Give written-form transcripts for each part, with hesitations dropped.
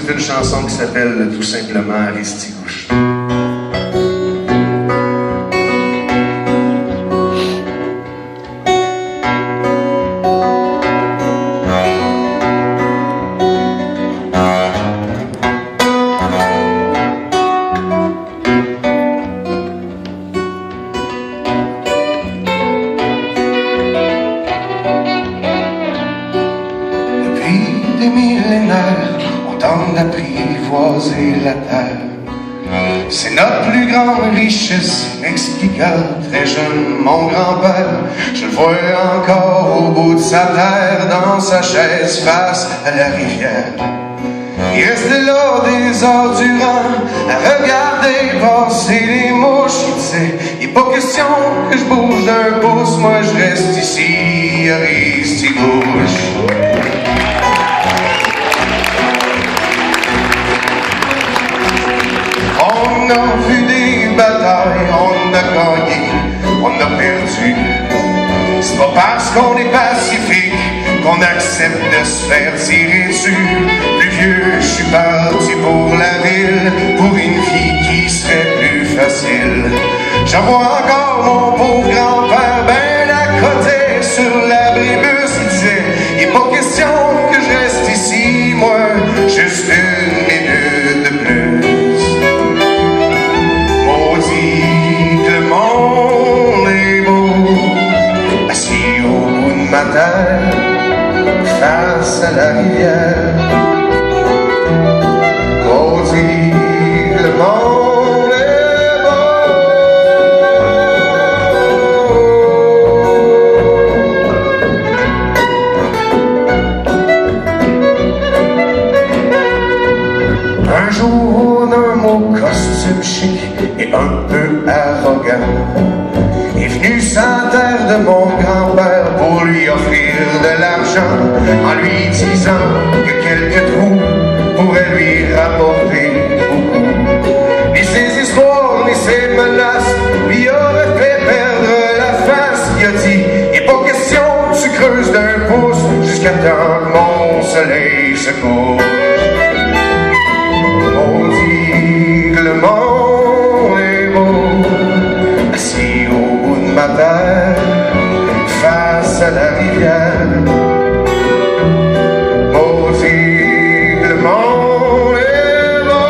C'est une chanson qui s'appelle tout simplement Ristigouche. Des millénaires, on tente d'apprivoiser la terre. C'est notre plus grande richesse, m'expliqua très jeune mon grand-père. Je le vois encore au bout de sa terre, dans sa chaise face à la rivière. Il restait là des heures durant, à regarder passer les mouches. Il disait, il n'est pas question que je bouge d'un pouce, moi je reste ici à Ristigouche. On a vu des batailles, on a gagné, on a perdu. C'est pas parce qu'on est pacifique qu'on accepte de se faire tirer dessus. Plus vieux, je suis parti pour la ville, pour une vie qui serait plus facile. J'en vois encore mon pauvre grand-père ben à côté sur l'abribus. Il disait, il n'est pas question que je reste ici, moi, juste une minute de plus. Ma terre, face à la rivière, maudit le monde est beau. Un jour, d'un mot costume chic et un peu arrogant, est venu sans terre de mon grand-père pour lui offrir de l'argent, en lui disant que quelques trous pourraient lui rapporter beaucoup. Ni ses histoires, ni ses menaces lui auraient fait perdre la face. Il a dit, il n'est pas question que tu creuses d'un pouce jusqu'à temps que mon soleil se couche. On dit que le monde est beau, assis au bout de ma terre, face à la rivière. Maudit le monde est beau.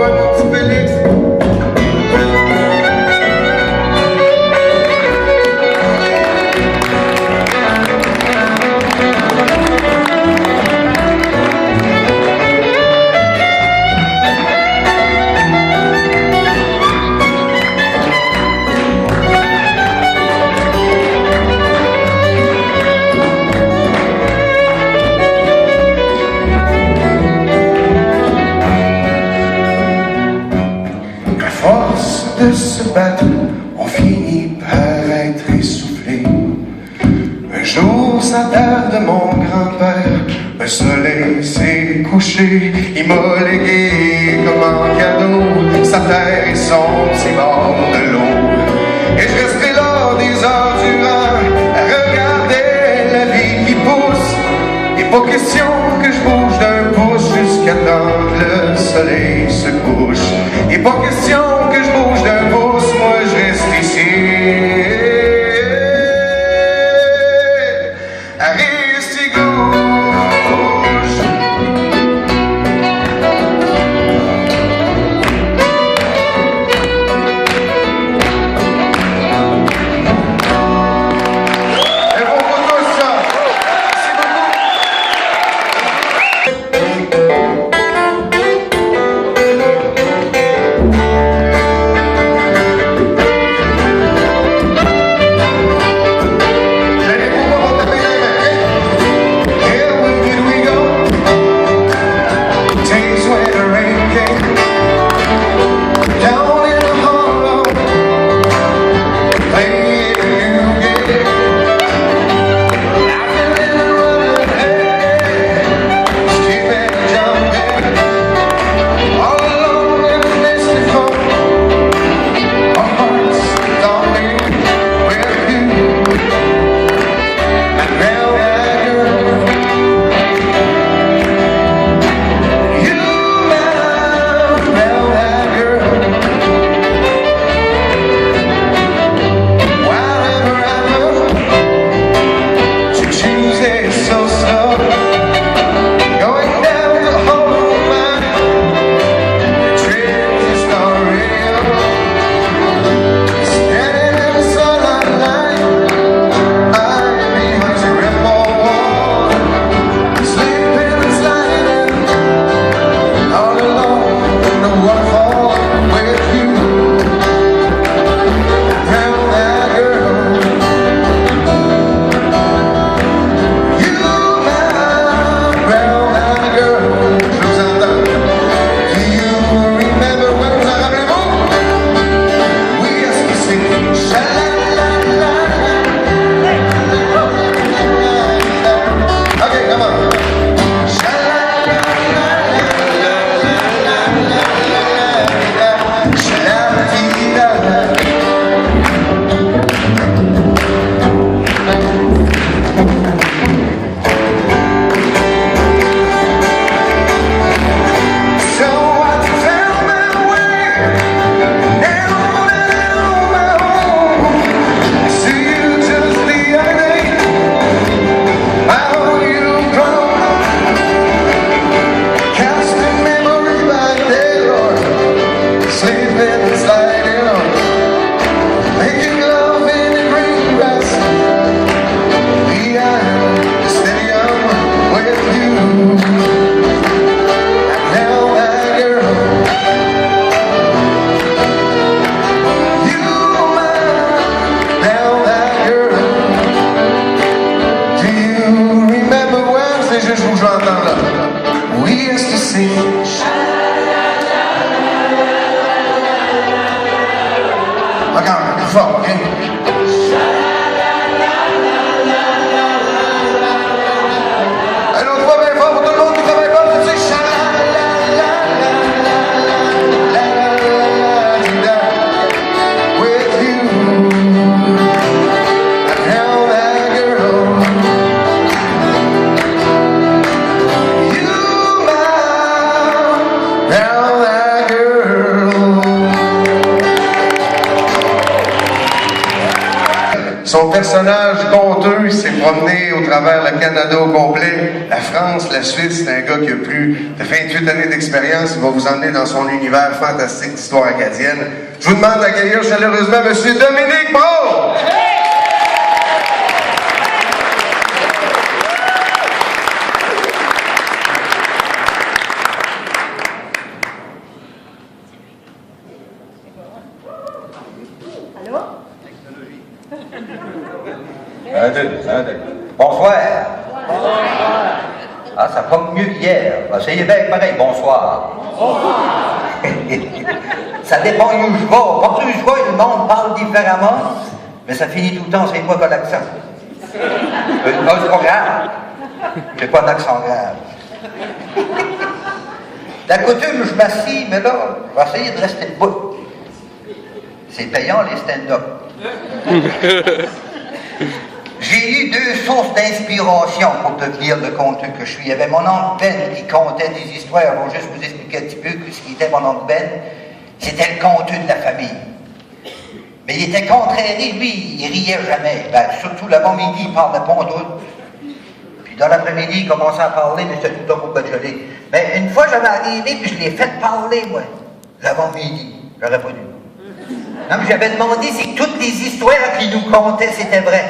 Un petit Félix. De se battre, on finit par être essoufflé. Un jour, sa terre de mon grand-père, le soleil s'est couché. Il m'a légué comme un cadeau sa terre et son petit bord de l'eau. Et je restais là des heures durant à regarder la vie qui pousse. Et pas question que je bouge d'un pouce jusqu'à temps que le soleil se couche. Et pas question que je bouge d'un pouce, moi je reste ici à Ristigouche. Son personnage conteux s'est promené au travers le Canada au complet, la France, la Suisse. C'est un gars qui a plus de 28 années d'expérience. Il va vous emmener dans son univers fantastique d'histoire acadienne. Je vous demande d'accueillir chaleureusement M. Dominique Brault! Bonsoir. Ah, ça pomme mieux qu'hier. Essayez bien pareil, bonsoir. Ça dépend où je vais. Partout où je vais, le monde parle différemment, mais ça finit tout le temps, c'est moi qui ai l'accent. C'est pas grave. J'ai pas d'accent grave. D'à côté, je m'assis, mais là, je vais essayer de rester debout. C'est payant, les stand-up. J'ai eu deux sources d'inspiration pour devenir le conteur que je suis. Il y avait mon oncle Ben qui contait des histoires. Je vais juste vous expliquer un petit peu ce qui était mon oncle Ben. C'était le conteur de la famille. Mais il était contrarié, lui, il riait jamais. Ben, surtout l'avant-midi, il parlait pas d'autre. Puis dans l'après-midi, il commençait à parler, mais c'était tout le temps pour bajoler. Mais une fois, j'avais arrivé, puis je l'ai fait parler, moi, l'avant-midi. J'aurais pas dû. Non, mais j'avais demandé si toutes les histoires qu'il nous contait, c'était vrai.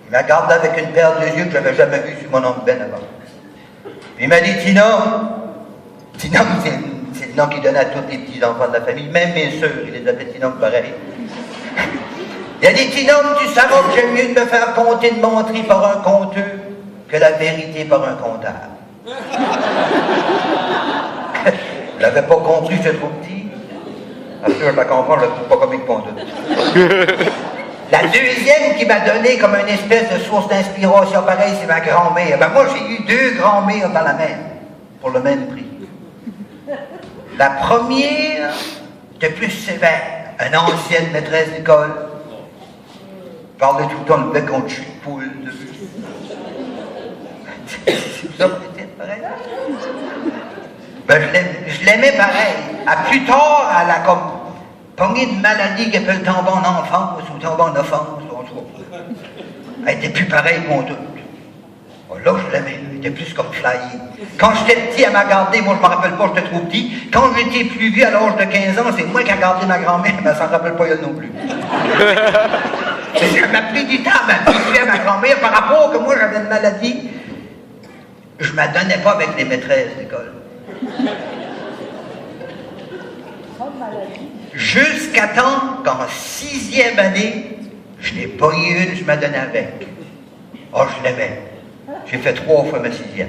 Il m'a regardé avec une paire de yeux que j'avais jamais vue sur mon oncle Ben avant. Puis il m'a dit, Tinom, c'est le nom qu'il donnait à tous les petits-enfants de la famille, même mes sœurs, il les appelait Tinom pareil. Il a dit, Tinom, tu savais que j'aime mieux de me faire compter de menterie par un conteur que la vérité par un comptable. Je l'avais pas compris, j'étais trop petit. Après, je la comprends, je la trouve pas comme une conteur. La deuxième qui m'a donné comme une espèce de source d'inspiration pareille, c'est ma grand-mère. Ben moi, j'ai eu deux grand-mères dans la même, pour le même prix. La première était plus sévère, une ancienne maîtresse d'école. Parlait tout le temps le bec contre cul de poule. Ça, peut-être pareil. Ben, je l'aimais pareil. À plus tard, elle a comme pogné une maladie qui appelle tomber en enfance ou tomber en offense. Elle était plus pareille qu'on tout. Oh, là, je l'aimais. Elle était plus comme flyée. Quand j'étais petit, elle m'a gardé. Moi, je me rappelle pas, j'étais trop petit. Quand j'étais plus vieux, à l'âge de 15 ans, c'est moi qui ai gardé ma grand-mère, mais elle s'en rappelle pas elle non plus. Ça m'a pris du temps à m'habituer à ma grand-mère par rapport que moi, j'avais une maladie. Je ne m'adonnais pas avec les maîtresses d'école. Jusqu'à temps qu'en 6e année, je n'ai pas eu une, je m'adonnais avec. Oh, je l'aimais. J'ai fait 3 fois ma 6e.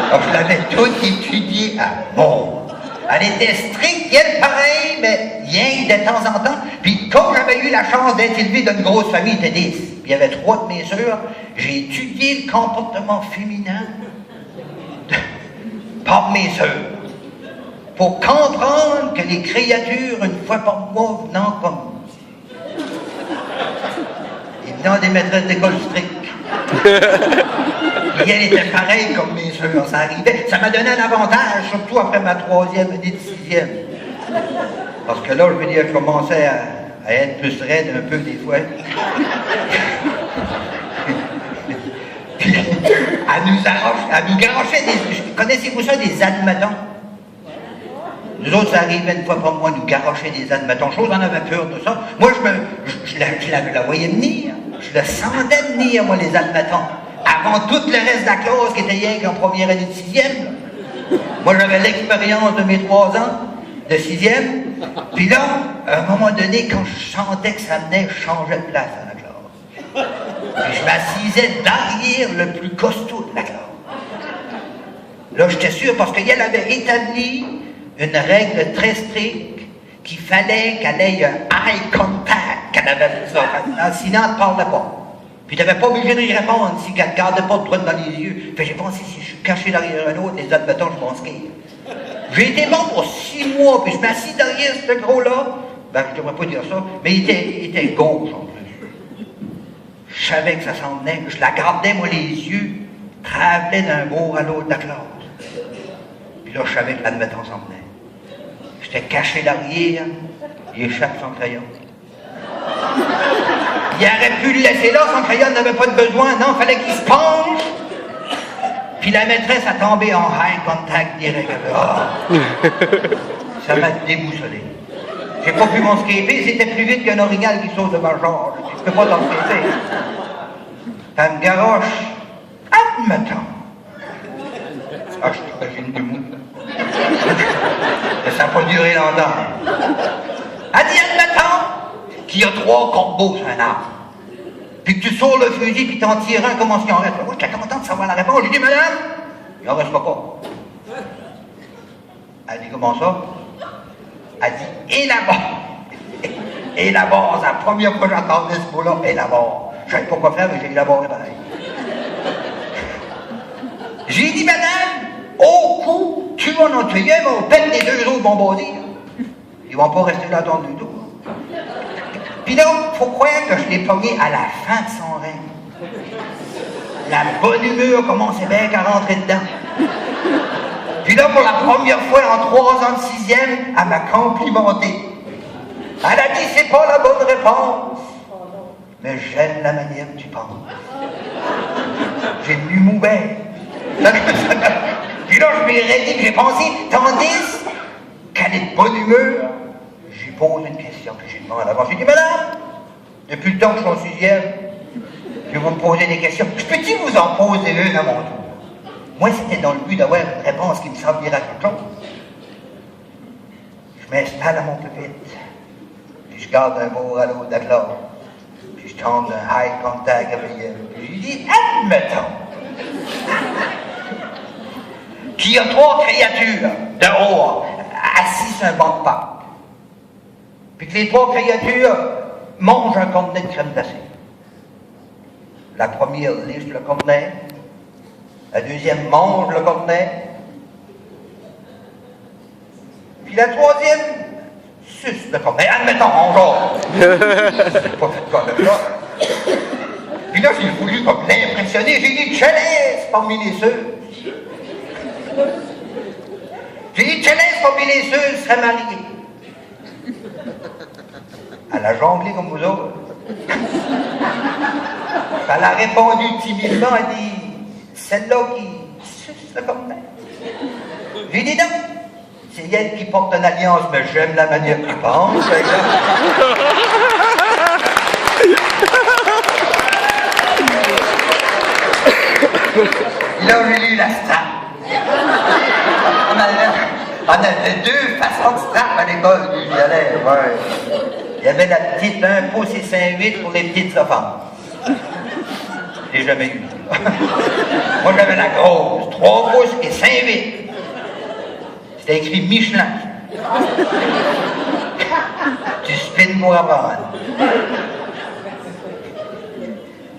Alors, je l'avais toute étudiée à mort. Elle était stricte, elle pareil, mais rien de temps en temps. Puis, comme j'avais eu la chance d'être élevé dans une grosse famille de 10, puis il y avait 3 de mes sœurs, j'ai étudié le comportement féminin par mes sœurs. Pour comprendre que les créatures, une fois par mois, venant comme et venant des maîtresses d'école strictes. Et elle était pareille comme mes sœurs, ça arrivait. Ça m'a donné un avantage, surtout après ma 3e année de 6e. Parce que là, je veux dire, je commençais à être plus raide un peu des fois. Puis, elle nous garochait des... Connaissez-vous ça, des admettons? Nous autres, ça arrivait une fois par mois, nous garocher des admettons. Chose, on avait peur de ça. Moi, je la voyais venir. Je le sentais venir, moi, les admettons. Avant tout le reste de la classe qui était rien qu'en première année de 6e. Moi, j'avais l'expérience de mes 3 ans de 6e. Puis là, à un moment donné, quand je sentais que ça venait, je changeais de place dans la classe. Puis je m'assisais derrière le plus costaud de la classe. Là, j'étais sûr, parce qu'elle avait établi une règle très stricte qu'il fallait qu'elle ait un eye contact, qu'elle avait ça. Sinon, elle ne parlait pas. Puis tu n'avais pas obligé de lui répondre si elle ne gardait pas de droite dans les yeux. Fait j'ai pensé, si je suis caché derrière un autre, les admettons, je pense qu'il. J'ai été bon pour 6 mois, puis je m'assis derrière ce gros-là. Ben, je ne devrais pas dire ça, mais il était gauche en plus. Je savais que ça s'en venait. Je la gardais, moi, les yeux, travelait d'un bout à l'autre de la classe. Puis là, je savais que l'admettant s'en venait. J'étais caché derrière, il échappe son crayon. Il aurait pu le laisser là, son crayon n'avait pas de besoin, non, il fallait qu'il se penche. Puis la maîtresse a tombé en high contact direct. Oh. Ça m'a déboussolé. J'ai pas pu m'escaper, c'était plus vite qu'un orignal qui saute de ma jambe. Je peux pas t'escaper. Elle me garoche. Admettons. Ah, je t'imagine du mou. Ça n'a pas duré longtemps. Elle dit, admettons qu'il y a 3 corbeaux sur un arbre. Puis que tu sors le fusil, puis t'en tires un, comment s'il en reste? Moi, j'étais content de savoir la réponse. J'ai dit, madame, il en restera pas. Elle dit, comment ça? Elle dit, élabore. Élabore, c'est la première fois que j'entendais ce mot-là, élabore. Je savais pas quoi faire, mais j'ai élaboré pareil. J'ai dit, madame, au coup, tu en as tué un, mais on pète les 2 autres bombardés. Ils vont pas rester là dans le dos. Puis là, il faut croire que je l'ai pogné à la fin de son règne. La bonne humeur commençait bien qu'à rentrer dedans. Puis là, pour la première fois en 3 ans de 6e, elle m'a complimenté. Elle a dit, c'est pas la bonne réponse. Mais j'aime la manière que tu penses. J'ai une humour belle. Puis là, je lui ai dit que j'ai pensé, tandis qu'elle est de bonne humeur, j'ai posé une question, puis j'ai demandé à l'avance. J'ai dit, madame, depuis le temps que je suis en 6e, je vais vous me poser des questions. Je peux-tu vous en poser une à mon tour? Moi, c'était dans le but d'avoir une réponse qui me servira à quelque chose. Je m'installe à mon pupitre, puis je garde un beau halo d'accord, puis je tombe d'un high contact avec elle. Puis je lui dis, admettons qu'il y a 3 créatures dehors, assises sur un banc de pâte. Puis que les 3 créatures mangent un contenant de crème glacée. La première liche le contenant, la deuxième mange le contenant, puis la 3e suce le contenant. Admettons, on genre. C'est pas fait comme ça. Puis là, j'ai voulu comme l'impressionner, j'ai dit, Chalaise parmi les ceux. J'ai dit, Chalaise parmi les ceux serait mariée. Elle a jonglé comme vous autres. Elle a répondu timidement, elle dit, celle-là qui suce le contenant. J'ai dit non, c'est elle qui porte une alliance, mais j'aime la manière qu'il pense. Là, j'ai lu la strap. On avait 2 façons de strap à l'école où j'y allais. Ouais. Il y avait la petite 1 pouce et 5/8 pour les petites offenses. Je l'ai jamais eu. Moi, j'avais la grosse, 3 pouces et 5/8. C'était écrit Michelin. Tu spins pour apprendre.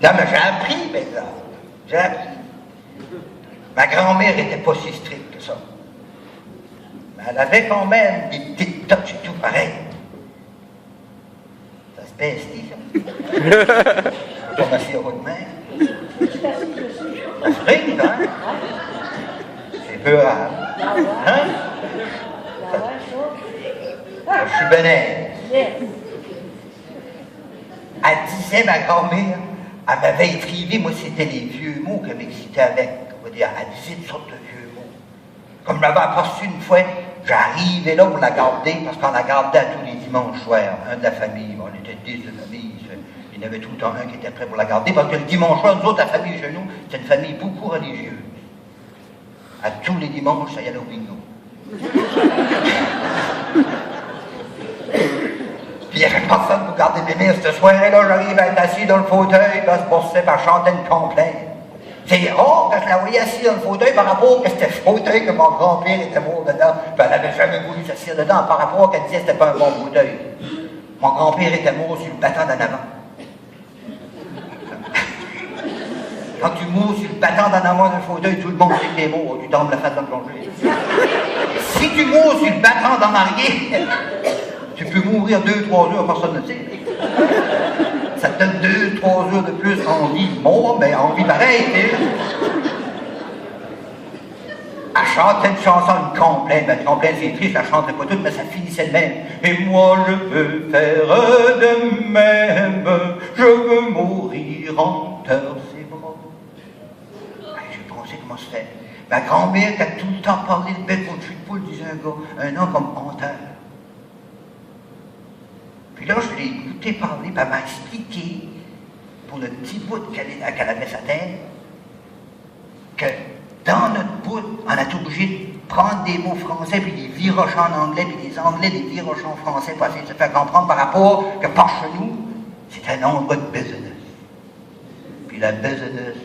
Non, mais j'ai appris, par exemple. J'ai appris. Ma grand-mère n'était pas si stricte que ça. Mais elle avait quand même des petites touches et tout pareil. Ça se pestit, ça. Pas m'assis au de main. Ça se rit, hein? C'est peu rare. Hein? Je suis bénin. Elle disait, ma grand-mère, elle m'avait écrivé, moi, c'était les vieux mots qu'elle m'excitait avec. On va dire, elle disait toutes sortes de vieux mots. Comme je l'avais aperçu une fois, j'arrivais là pour la garder, parce qu'on la gardait à tous les dimanches soirs. Un de la famille, on était 10 de famille. Il y en avait tout le temps un qui était prêt pour la garder, parce que le dimanche soir, nous autres, la famille chez nous, c'est une famille beaucoup religieuse. À tous les dimanches, ça y allait au bingo. Puis il n'y avait personne pour garder mes mères. Cette soirée-là, j'arrive à être assis dans le fauteuil, puis elle se bossait, puis elle chantait une complainte. C'est rare que je la voyais assise dans le fauteuil par rapport que c'était le fauteuil que mon grand-père était mort dedans. Puis elle n'avait jamais voulu s'asseoir dedans par rapport qu'elle disait que c'était pas un bon fauteuil. Mon grand-père était mort sur le battant d'en avant. Quand tu mours sur le battant d'en avant d'un fauteuil, tout le monde sait que t'es mort, tu tombes la face de plonger. Si tu mours sur le battant d'en arrière, tu peux mourir 2-3 heures, personne ne sait. Ça te donne 2-3 heures de plus en vie. Mort, mais en vie pareil, tu sais. À chantait une chanson, une complainte. Ben, une complainte, c'est triste, je la chanterai pas toute, mais ça finissait de même. Et moi, je veux faire de même, je veux mourir en terre ses bras. Ben, j'ai pensé comment se fait. Ma grand-mère qui a tout le temps parlé de bête au-dessus de poule, disait un gars, un homme comme Honteur. Puis là, je l'ai écouté parler, puis elle m'a expliqué, pour le petit bout qu'elle avait sa tête, que dans notre bout, on a été obligé de prendre des mots français, puis les virocher en anglais, puis les anglais des virocher en français, pour essayer de se faire comprendre par rapport que par chez nous, c'est un endroit de business. Puis la business,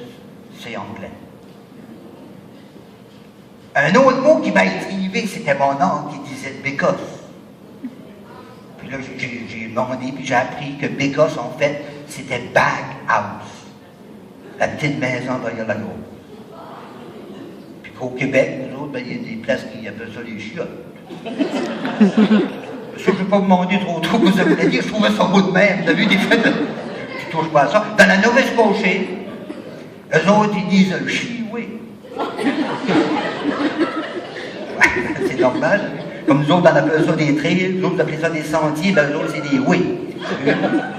c'est anglais. Un autre mot qui m'a écrivé, c'était mon oncle qui disait bécosse. Puis là, j'ai demandé, puis j'ai appris que bécosse, en fait, c'était bag house. La petite maison derrière la grosse. Puis qu'au Québec, nous autres, ben, il y a des places qui appellent ça les chiottes. Je ne vais pas vous demander trop ce que ça voulait dire, je trouvais ça beau de même. Vous avez vu des faits de... Je touche pas à ça. Dans la Nouvelle-Scotia, eux autres, ils disent chioué. C'est normal. Comme nous autres, on appelle ça des trails, nous autres, on appelle ça des sentiers, ben, nous autres, c'est des way.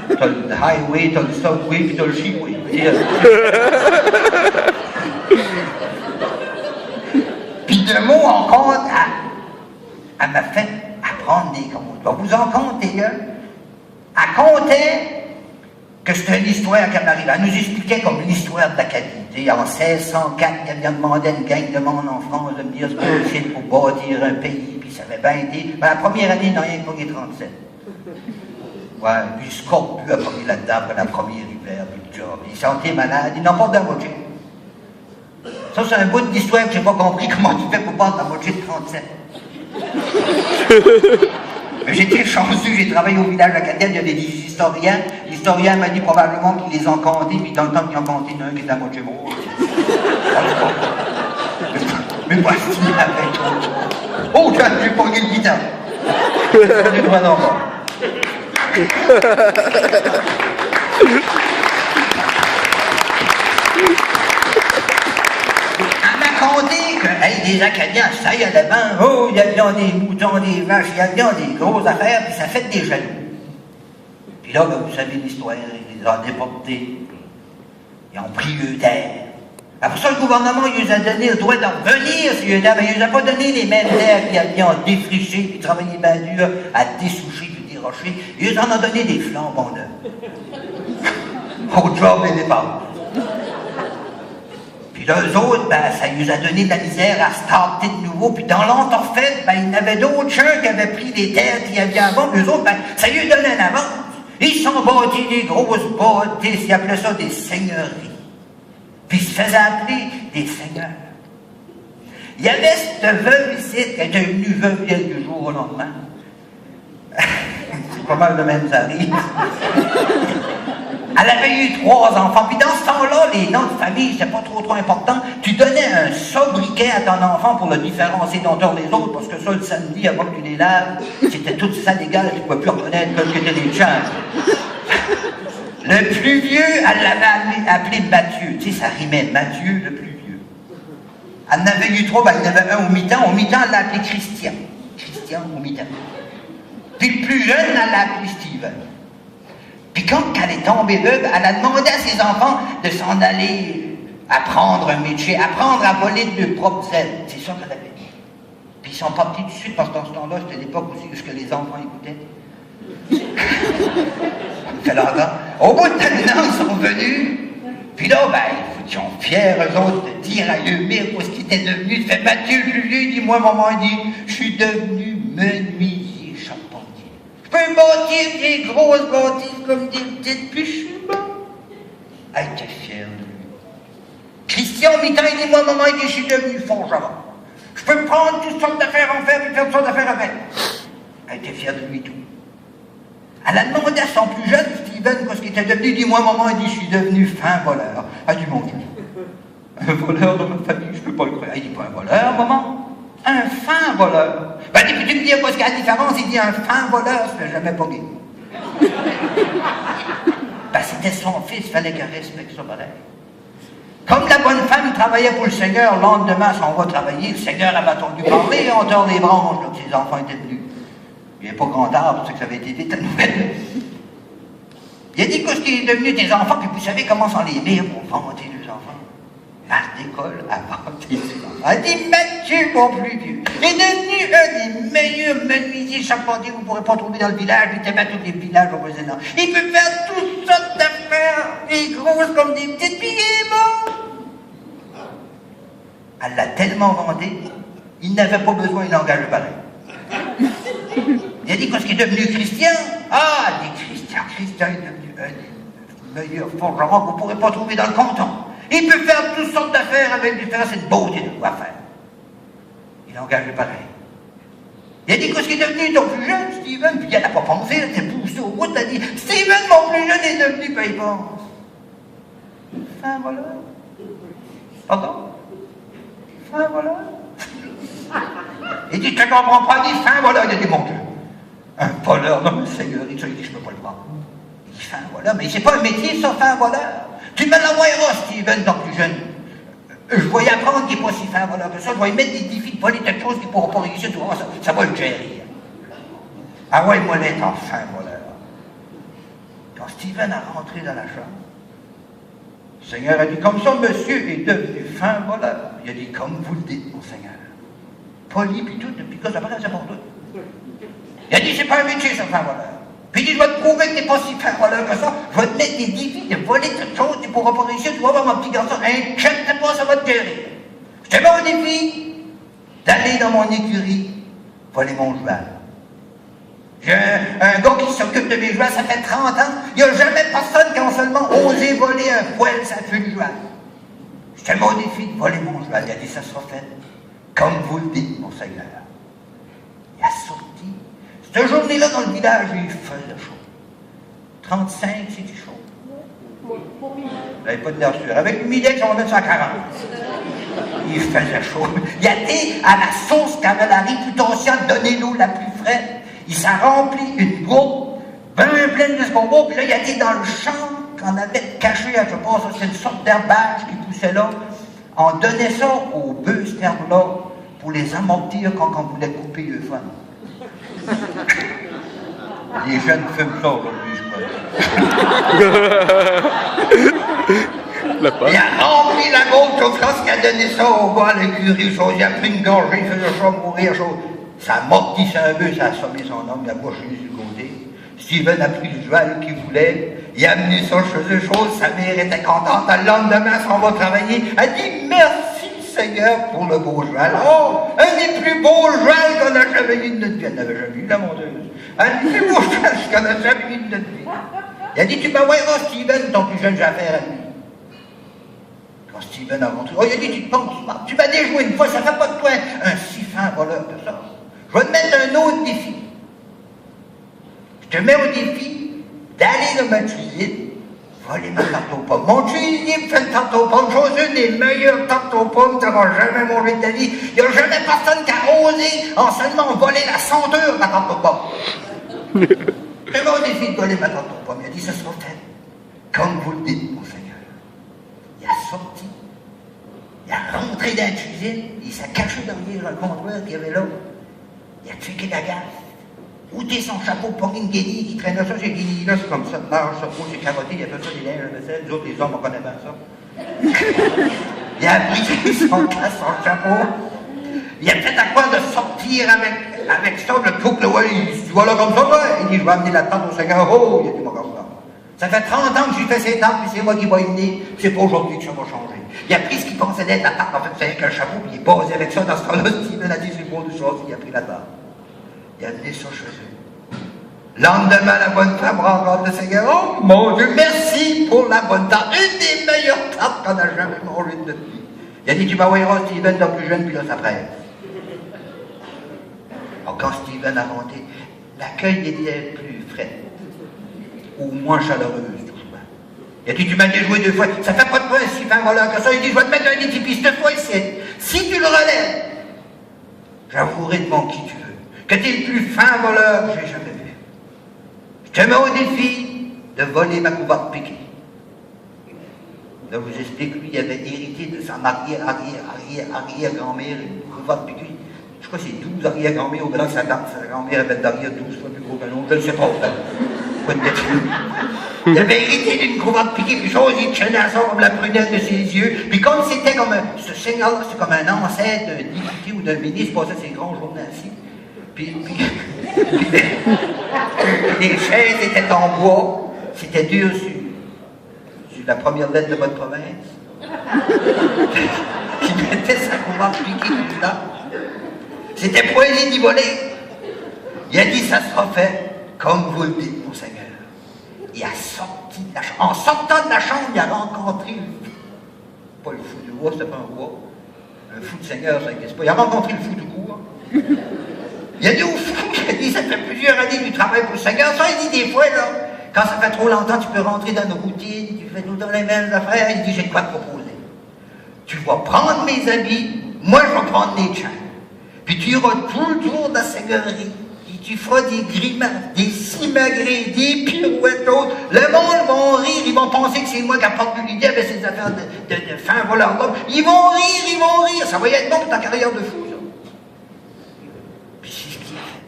T'as le highway, t'as le subway, puis t'as le she-way. Puis de mots encore, elle m'a fait apprendre des contes. Je vais vous en compter un. Elle comptait que c'était une histoire qu'elle m'arrive. Elle nous expliquait comme l'histoire de l'Acadie. En 1604, il avait demandé à une gang de monde en France de me dire ce qu'on fait pour bâtir un pays, puis ça avait bien été. Ben, la première année, il n'a rien pogné 37. Ouais, puis Scorpion a pogné là-dedans pour la première hiver, puis le job. Il sentait malade, il n'en pas de la moitié. Ça, c'est un bout d'histoire que j'ai pas compris comment tu fais pour battre la moitié de 37. Mais j'étais chanceux, j'ai travaillé au village acadien, il y avait des historiens. L'historien m'a dit probablement qu'ils les ont comptés, puis dans le temps qu'ils ont compté, il y en a un qui était à moitié mort. Mais moi, je dis avec toi. Oh, tiens, j'ai pogné le guitare. On est droit d'enfant. Elle m'a conté que, hey, les Acadiens, ça y allait bien, oh, il y a bien des moutons, des vaches, il y a bien des grosses affaires, puis ça fait des jaloux. Puis là, ben, vous savez l'histoire, ils les ont déportés, ils ont pris eux terre. Après ça, le gouvernement, il les a donné le droit d'en revenir, mais il les a pas donné les mêmes terres qu'ils avaient défrichées, puis travaillé bien dur à dessoucher, puis dérocher. Ils en ont donné des flambons neufs. Au job et des pâtes. Puis là, eux autres, ben, ça nous a donné de la misère à starter de nouveau. Puis dans l'entorfait, ben, il y en avait d'autres gens qui avaient pris des terres qu'il y avait avant. Puis eux autres, ben, ça lui donnait un avance. Ils sont bâtis des grosses bâtisses, ils appelaient ça des seigneuries. Puis ils se faisaient appeler des seigneurs. Il y avait cette veuve ici qui était venue veuve du jour au lendemain. C'est pas mal de même, ça arrive. Elle avait eu 3 enfants, puis dans ce temps-là, les noms de famille, c'était pas trop important. Tu donnais un sobriquet à ton enfant pour le différencier d'un des autres, parce que ça, le samedi, avant que tu les laves, c'était tout ça légal, tu ne pouvais plus reconnaître que c'était des changes. Le plus vieux, elle l'avait appelé Mathieu. Tu sais, ça rimait, Mathieu, le plus vieux. Elle en avait eu 3, ben, il y en avait un au mi-temps. Au mi-temps, elle l'a appelé Christian. Christian au mi-temps. Puis le plus jeune, elle l'a appelé Steven. Puis quand elle est tombée veuve, elle a demandé à ses enfants de s'en aller apprendre un métier, apprendre à voler de leur propre zèle. C'est ça qu'elle avait dit. Puis ils sont partis tout de suite, parce que dans ce temps-là, c'était l'époque aussi où les enfants écoutaient. Ça me fait longtemps. Au bout de 1 an, ils sont venus. Puis là, ben, ils sont fiers, eux autres, de dire à eux mire ce qu'ils étaient devenus. Ça fait Mathieu, le plus vieux, dit, moi, maman, il dit, je suis devenu menuisier charpentier. Je peux bâtir des grosses bâtisses comme des petites, puis je suis bon. Elle était fière de lui. Christian, mi-temps, il dit, moi, maman, il dit, je suis devenu forgeron. Je peux prendre toutes sortes d'affaires en fer, puis faire toutes sortes d'affaires avec. Elle était fière de lui tout. Elle a demandé à son plus jeune, Steven, ce qu'il était devenu. Il dit, moi, maman, il dit, je suis devenu fin voleur. Elle dit, mon Dieu, un voleur de ma famille, je ne peux pas le croire. Il dit, pas un voleur, maman, un fin voleur. Ben, il dit, puis tu me dis, quoi, ce qu'il y a la différence? Il dit, un fin voleur, ça ne fait jamais pogné. Ben, c'était son fils, il fallait qu'elle respecte ça pareil. Comme la bonne femme travaillait pour le Seigneur, le lendemain, s'en va travailler, le Seigneur avait entendu parler en dehors des branches, là, que ses enfants étaient venus. Il n'y avait pas grand arbre, c'est que ça avait été vite la nouvelle. Il a dit que ce qui est devenu des enfants, puis vous savez comment sont les mères pour vanter les enfants. Marc d'école a vanté ses enfants. A dit Mathieu, mon plus vieux, est devenu un des meilleurs menuisiers charpentiers que vous ne pourrez pas trouver dans le village, puis il tous les villages au voisinage. Il peut faire toutes sortes d'affaires, des grosses comme des petites, puis il est bon. Elle l'a tellement vanté, il n'avait pas besoin, il engage pareil. Il a dit que ce qui est devenu Christian, il dit Christian est devenu un des meilleurs forgerons que vous ne pourrez pas trouver dans le canton. Il peut faire toutes sortes d'affaires avec du fer, c'est une beauté de quoi faire. Il engage pareil. Il a dit que ce qui est devenu ton plus jeune, Steven, puis il n'a pas pensé, il était poussé au bout, il a dit Steven, mon plus jeune, est devenu, puis il pense. Fin voleur. Pardon? Fin voleur? Il dit, je ne comprends pas, il dit fin voleur. Il a dit, mon Dieu, un voleur, non, le Seigneur, il dit, je ne peux pas le voir. Il dit, fin voleur, mais c'est pas un métier, ça, fin voleur. Tu me l'envoyeras, Steven, ton plus jeune. Je vais y apprendre qu'il n'est pas si fin voleur que ça. Je vais y mettre des défis de voler quelque chose qu'il ne pourra pas réussir. Tu vois, ça va le gérer. Ah ouais, moi, l'être en fin voleur. Quand Steven a rentré dans la chambre, le Seigneur a dit, comme ça, monsieur est devenu fin voleur. Il a dit, comme vous le dites, mon Seigneur. Poli, puis tout, puis que ça paraît, c'est pour tout. Il a dit, c'est pas un métier, ça, fin voleur. Puis il dit, je vais te prouver que t'es pas si fin voleur que ça. Je vais te mettre des défis de voler quelque chose, tu pourras pas réussir, tu vas voir, mon petit garçon, inquiète pas, ça va te guérir. Je te mets au défi d'aller dans mon écurie, voler mon cheval. J'ai un gars qui s'occupe de mes jouets, ça fait 30 ans. Il n'y a jamais personne qui a seulement osé voler un poêle, ça fait le jouet. Je te mets au défi de voler mon jouet. Il a dit, ça sera fait. Comme vous le dites, mon Seigneur. Il a sorti. Cette journée-là, dans le village, il faisait chaud. 35, c'était chaud. Vous n'avez pas de l'air sûr. Avec l'humidité, on va mettre ça à 40. Il faisait chaud. Il a été à la source qui avait la réputation de donner l'eau la plus fraîche. Il s'est rempli une gourde, bien pleine d'escombros, puis là, il a été dans le champ qu'on avait caché, je pense, c'est une sorte d'herbage qui poussait là. On donnait ça aux bœufs, cette herbe-là, pour les amortir quand on voulait couper le fun. Les jeunes fument ça aujourd'hui, je crois. Il a rempli la gourde, sauf lorsqu'il a donné ça au gars à l'écurie, il a pris une gorgée, il faisait ça mourir, chose. Ça amortissait un peu, ça a assommé son homme, il a bouché sur le côté. Steven a pris le cheval qu'il voulait, il a amené ça chez eux, chose, sa mère était contente. Le lendemain, on va travailler. Elle dit merci Seigneur pour le beau cheval. Oh, un des plus beaux chevals qu'on a jamais eu de notre vie. Elle n'avait jamais eu la monteuse. Un des plus beaux chevals qu'on a jamais eu de notre vie. Il a dit tu m'envoyeras Steven, ton plus jeune, j'ai affaire à lui. Quand Steven a rentré, il a dit tu te penses, tu m'as déjoué une fois, ça ne fait pas de toi un si fin voleur que ça. Je vais te mettre un autre défi. Je te mets au défi d'aller dans ma cuisine, voler ma tarte aux pommes. Mon cuisinier me fait une tarte aux pommes, chose une des meilleures tartes aux pommes que tu n'auras jamais mangé de ta vie. Il n'y a jamais personne qui a osé en seulement voler la senteur de ma tarte aux pommes. Je te mets au défi de voler ma tarte aux pommes. Il a dit, ce sera fait. Comme vous le dites, mon Seigneur. Il a sorti, il a rentré dans la cuisine, il s'est caché derrière le comptoir qu'il y avait là. Il a tué la gaffe, ôté son chapeau pour une guenille qui traînait ça, ces guenilles-là, c'est comme ça, large, ça, c'est carotté, il a fait ça des linges à vaisselle, les autres, les hommes, on connaît bien ça. Il a pris son casque, son chapeau, il a fait à quoi de sortir avec ça, le couple, ouais, il dit, voilà comme ça, ouais. Il dit, je vais amener la tente au Seigneur, oh, il a dit, mon gars, ça fait 30 ans que j'ai fait ces tentes, puis c'est moi qui vais y venir, c'est pas aujourd'hui que ça va changer. Il a pris ce qu'il pensait d'être la tarte, en fait, c'est avec un chapeau, puis il est basé avec ça dans ce temps-là. Steven a dit, c'est bon de chose, il a pris la tarte. Il a amené ça chez eux. Lendemain, la bonne femme rencontre le Seigneur. Oh mon Dieu, merci pour la bonne tarte. Une des meilleures tartes qu'on a jamais mangées de notre vie. Il a dit, tu m'envoyeras Steven, ton plus jeune, puis là, ça presse. Alors, quand Steven a monté, l'accueil était plus frais, ou moins chaleureuse, tout ça. Il a dit, tu m'as déjoué 2 fois, ça fait pas de toi un si fin voleur que ça. Il dit, je vais te mettre un défi, puis cette fois, si tu le relèves, j'avouerai devant qui tu veux, que tu es le plus fin voleur que j'ai jamais vu. Je te mets au défi de voler ma couverte piquée. Là, je vous explique, lui, il avait hérité de sa arrière-grand-mère une cravate piquée. Je crois que c'est 12 arrière-grand-mères, au blanc que sa grand-mère avait d'arrière 12 fois plus gros qu'un autre, je ne sais pas. Pas de détail. Il avait hérité d'une cravate piquée, puis chose, il tenait à ça comme la prunelle de ses yeux. Puis comme c'était comme ce seigneur-là, c'est comme un ancêtre d'un député ou d'un ministre, passait ses grands journées assis. Puis les chaises étaient en bois, c'était dur sur la première lettre de votre province. Il mettait sa cravate piquée là. C'était poésie d'y voler. Il a dit, ça sera fait comme vous le dites, mon Seigneur. Il a sorti de la chambre. En sortant de la chambre, il a rencontré pas le fou du roi, c'était pas un roi. Un fou de Seigneur, ça n'existe pas. Il a rencontré le fou du cour. Il a dit au fou, il a dit, ça fait plusieurs années que tu travailles pour le Seigneur. Ça, il dit des fois, là, quand ça fait trop longtemps, tu peux rentrer dans nos routines, tu fais tout le temps les mêmes affaires. Il dit, j'ai de quoi te proposer. Tu vas prendre mes habits, moi je vais prendre les tiens. Puis tu iras tout le tour de la seigneurie. Puis tu feras des grimaces, des simagrées, des pirouettes, autres. Le monde va rire, ils vont penser que c'est moi qui apporte du l'idée avec ces affaires de fin voleur d'homme. Ils vont rire. Ça va y être bon pour ta carrière de fou, ça. Puis c'est ce qu'il a fait.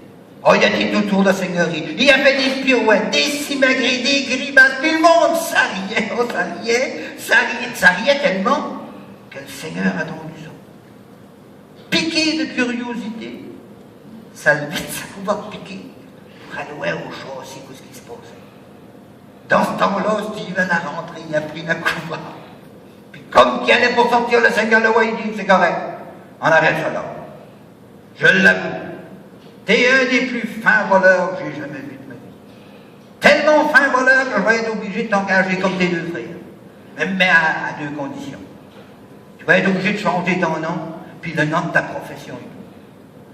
Oh, il a dit tout le tour de la seigneurie. Il a fait des pirouettes, des simagrées, des grimaces. Puis le monde, ça riait tellement que le Seigneur a attendu ça. Piqué de curiosité, ça le vite, ça pouvait piquer pour aller voir au châssis ce qui se passait. Dans ce temps-là, Stephen a rentré, il a pris la couverture. Puis comme qu'il allait pour sortir, le Seigneur le voit, il dit, c'est correct, on arrête ça là. Je l'avoue, t'es un des plus fins voleurs que j'ai jamais vu de ma vie. Tellement fin voleur que je vais être obligé de t'engager comme tes deux frères. Mais à deux conditions. Tu vas être obligé de changer ton nom, puis le nom de ta profession.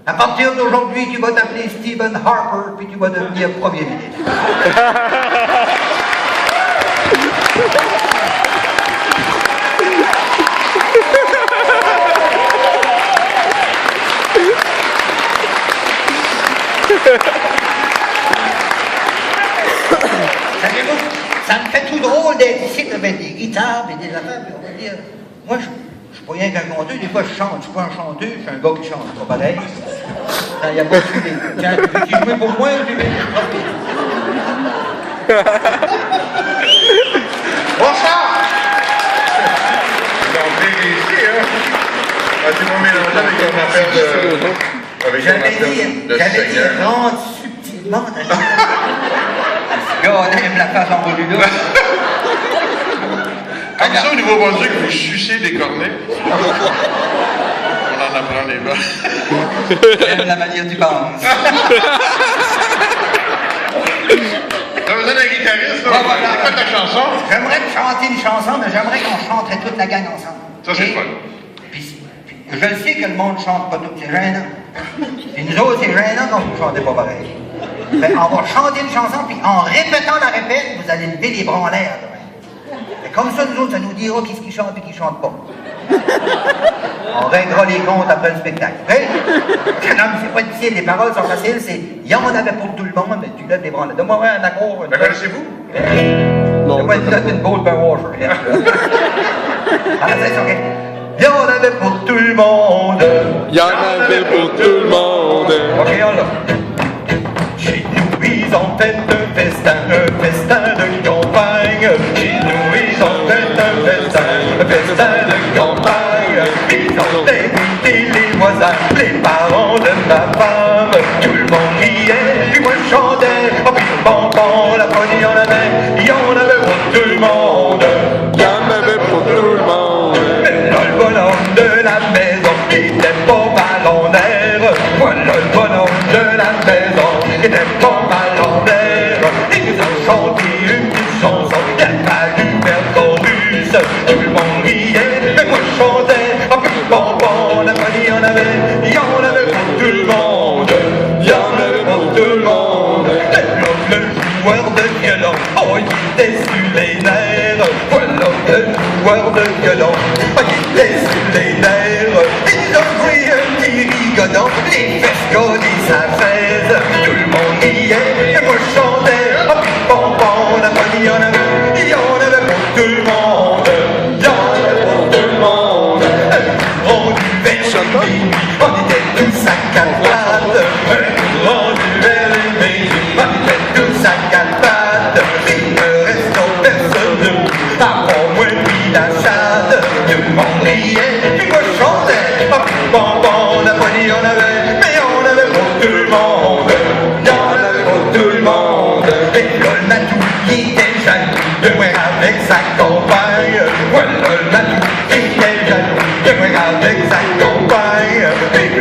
À partir d'aujourd'hui, tu vas t'appeler Stephen Harper, puis tu vas devenir Premier ministre. Savez-vous, ça me fait tout drôle d'être ici avec des guitares et des affaires, puis on va dire, moi je suis pas rien qu'un conteur, des fois je chante, je suis pas un chanteur, je suis un gars qui chante, c'est pas pareil. Il n'y a pas de suivi. Tiens, tu joues pour moi ou tu veux? Bonsoir! Ils ont bien réussi, hein? Tu m'as mélangé avec ton affaire de... J'avais dit, rentre subtilement. Ce gars, on aime la face envolée là. Comme ça, au Nouveau-Brunswick, vous sucez des cornets. On en apprend les bas. J'aime la manière du pense. T'as besoin d'un guitariste, là? Ouais, voilà. C'est quoi ta chanson? J'aimerais te chanter une chanson, mais j'aimerais qu'on chanterait toute la gang ensemble. Ça, c'est fun. Puis, je le sais que le monde ne chante pas tout, c'est gênant. Puis nous autres, c'est gênant quand vous ne chantez pas pareil. Ben, on va chanter une chanson, puis en répétant la répète, vous allez lever les bras en l'air. Comme ça, nous autres, ça nous dira qui chante et qui chante pas. On réglera les comptes après le spectacle. OK? Non, mais c'est pas difficile, les paroles sont faciles, c'est « Il y en avait pour tout le monde, mais tu lèves les bras en l'air. » Donne-moi un accord. La connaissez-vous? Non. Je vais te donner une boule d'un washer. Ah, c'est OK. Il y en avait pour tout le monde. Il y en avait pour tout le monde. OK, on l'a. Chez nous, ils ont fait un festin de campagne. Chez nous, ils ont fait un festin de campagne. Ils ont invité les voisins, les parents de ma femme. Tout le monde riait, puis moi je chantais. Oh, puis bon, la bonne, il y en avait pour tout le monde. Il y en avait pour tout le monde. Mais là, le bonhomme de la maison, il était pas mal en air. Voilà le bonhomme de la maison, il était pas mal en air. Ils ont chanté une petite chanson, il a fallu faire chorus. Tout le monde riait, mais moi je chantais. Oh, puis bon, la bonne, il y en avait pour tout le monde. Il y en avait pour tout le monde. Et là, le joueur de violon, oh, il était sur les nerfs. Voilà le joueur de violon, oh, il était sur les nerfs. Ils ont joué un petit rigodon, les fesses collées sa chaise. Tout le monde riait, et moi je chantais. Oh, puis bon, la bonne, il y en avait pour tout le monde. Après moi, puis la salle, tout le monde riait, puis moi je chantais. Bon, la poignée on avait, mais on avait pour tout le monde. Il y en avait pour tout le monde. Et là, le matou qui était jaloux de moi avec sa compagne. Voilà, le matou qui était jaloux de moi avec sa compagne.